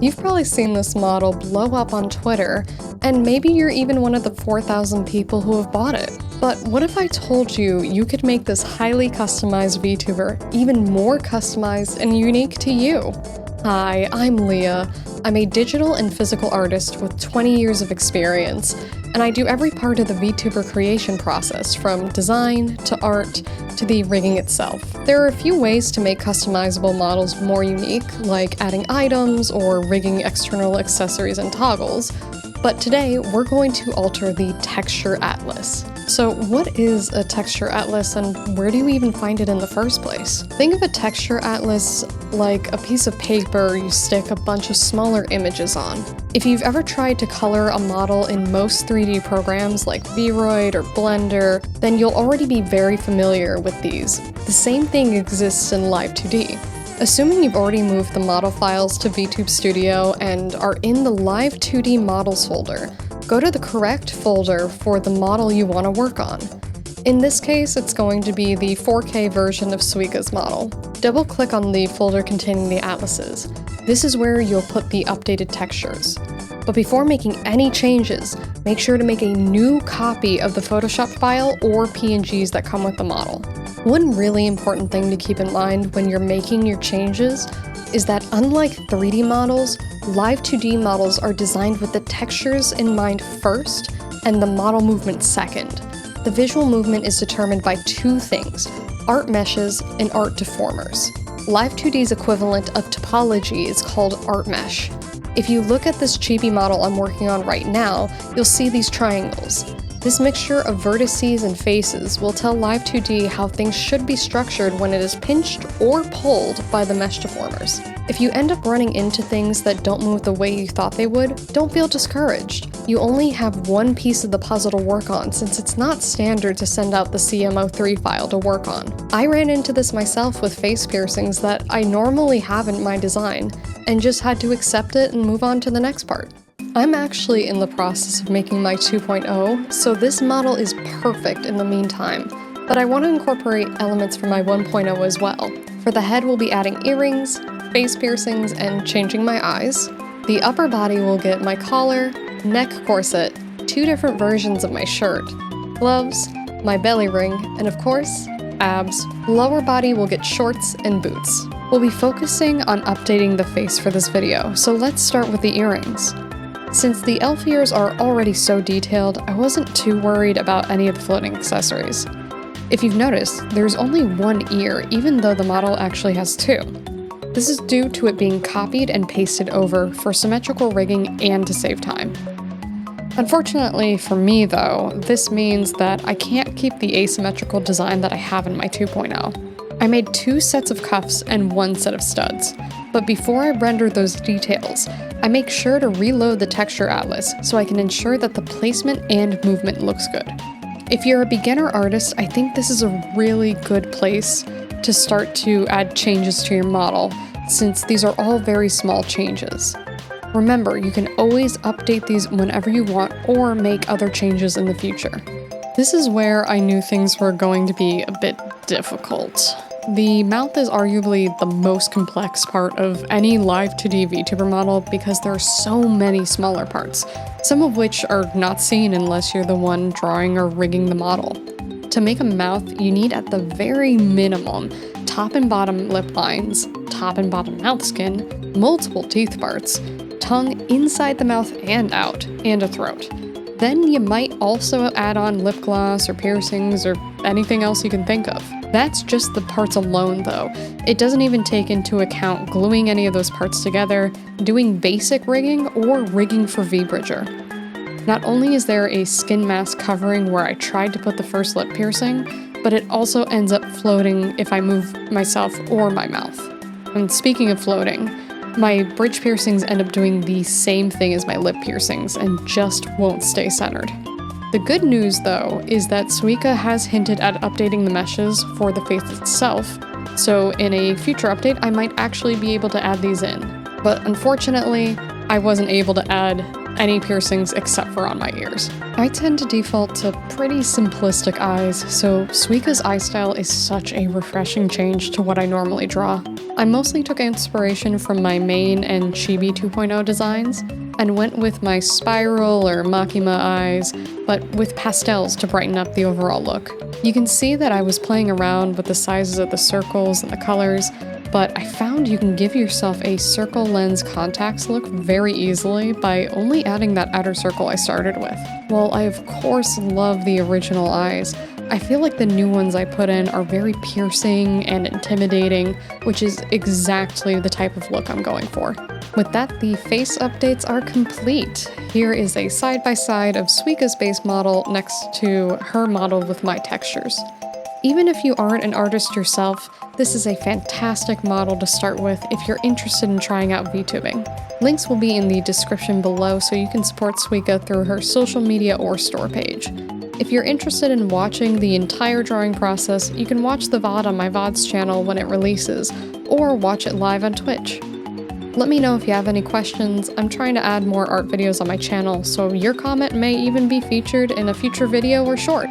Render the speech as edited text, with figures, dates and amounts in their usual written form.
You've probably seen this model blow up on Twitter, and maybe you're even one of the 4,000 people who have bought it. But what if I told you you could make this highly customized VTuber even more customized and unique to you? Hi, I'm Leah. I'm a digital and physical artist with 20 years of experience, and I do every part of the VTuber creation process, from design to art to the rigging itself. There are a few ways to make customizable models more unique, like adding items or rigging external accessories and toggles, but today we're going to alter the texture atlas. So what is a texture atlas, and where do you even find it in the first place? Think of a texture atlas like a piece of paper you stick a bunch of smaller images on. If you've ever tried to color a model in most 3D programs like Vroid or Blender, then you'll already be very familiar with these. The same thing exists in Live 2D. Assuming you've already moved the model files to VTube Studio and are in the Live 2D Models folder, go to the correct folder for the model you want to work on. In this case, it's going to be the 4K version of Suika's model. Double-click on the folder containing the atlases. This is where you'll put the updated textures. But before making any changes, make sure to make a new copy of the Photoshop file or PNGs that come with the model. One really important thing to keep in mind when you're making your changes is that unlike 3D models, Live 2D models are designed with the textures in mind first and the model movement second. The visual movement is determined by two things: art meshes and art deformers. Live 2D's equivalent of topology is called art mesh. If you look at this chibi model I'm working on right now, you'll see these triangles. This mixture of vertices and faces will tell Live 2D how things should be structured when it is pinched or pulled by the mesh deformers. If you end up running into things that don't move the way you thought they would, don't feel discouraged. You only have one piece of the puzzle to work on, since it's not standard to send out the CM03 file to work on. I ran into this myself with face piercings that I normally have in my design, and just had to accept it and move on to the next part. I'm actually in the process of making my 2.0, so this model is perfect in the meantime, but I want to incorporate elements from my 1.0 as well. For the head, we'll be adding earrings, face piercings, and changing my eyes. The upper body will get my collar, neck corset, 2 different versions of my shirt, gloves, my belly ring, and of course, abs. Lower body will get shorts and boots. We'll be focusing on updating the face for this video, so let's start with the earrings. Since the elf ears are already so detailed, I wasn't too worried about any of the floating accessories. If you've noticed, there's only one ear, even though the model actually has 2. This is due to it being copied and pasted over for symmetrical rigging and to save time. Unfortunately for me though, this means that I can't keep the asymmetrical design that I have in my 2.0. I made 2 sets of cuffs and 1 set of studs, but before I render those details, I make sure to reload the texture atlas so I can ensure that the placement and movement looks good. If you're a beginner artist, I think this is a really good place to start to add changes to your model, since these are all very small changes. Remember, you can always update these whenever you want or make other changes in the future. This is where I knew things were going to be a bit difficult. The mouth is arguably the most complex part of any Live 2D VTuber model because there are so many smaller parts, some of which are not seen unless you're the one drawing or rigging the model. To make a mouth, you need at the very minimum top and bottom lip lines, top and bottom mouth skin, multiple teeth parts, tongue inside the mouth and out, and a throat. Then you might also add on lip gloss or piercings or anything else you can think of. That's just the parts alone though. It doesn't even take into account gluing any of those parts together, doing basic rigging, or rigging for V-Bridger. Not only is there a skin mask covering where I tried to put the first lip piercing, but it also ends up floating if I move myself or my mouth. And speaking of floating, my bridge piercings end up doing the same thing as my lip piercings and just won't stay centered. The good news, though, is that Suika has hinted at updating the meshes for the face itself, so in a future update I might actually be able to add these in. But unfortunately, I wasn't able to add any piercings except for on my ears. I tend to default to pretty simplistic eyes, so Suika's eye style is such a refreshing change to what I normally draw. I mostly took inspiration from my main and Chibi 2.0 designs, and went with my spiral or Makima eyes, but with pastels to brighten up the overall look. You can see that I was playing around with the sizes of the circles and the colors, but I found you can give yourself a circle lens contacts look very easily by only adding that outer circle I started with. While I of course love the original eyes, I feel like the new ones I put in are very piercing and intimidating, which is exactly the type of look I'm going for. With that, the face updates are complete. Here is a side-by-side of Suika's base model next to her model with my textures. Even if you aren't an artist yourself, this is a fantastic model to start with if you're interested in trying out VTubing. Links will be in the description below so you can support Suika through her social media or store page. If you're interested in watching the entire drawing process, you can watch the VOD on my VODs channel when it releases, or watch it live on Twitch. Let me know if you have any questions. I'm trying to add more art videos on my channel, so your comment may even be featured in a future video or short.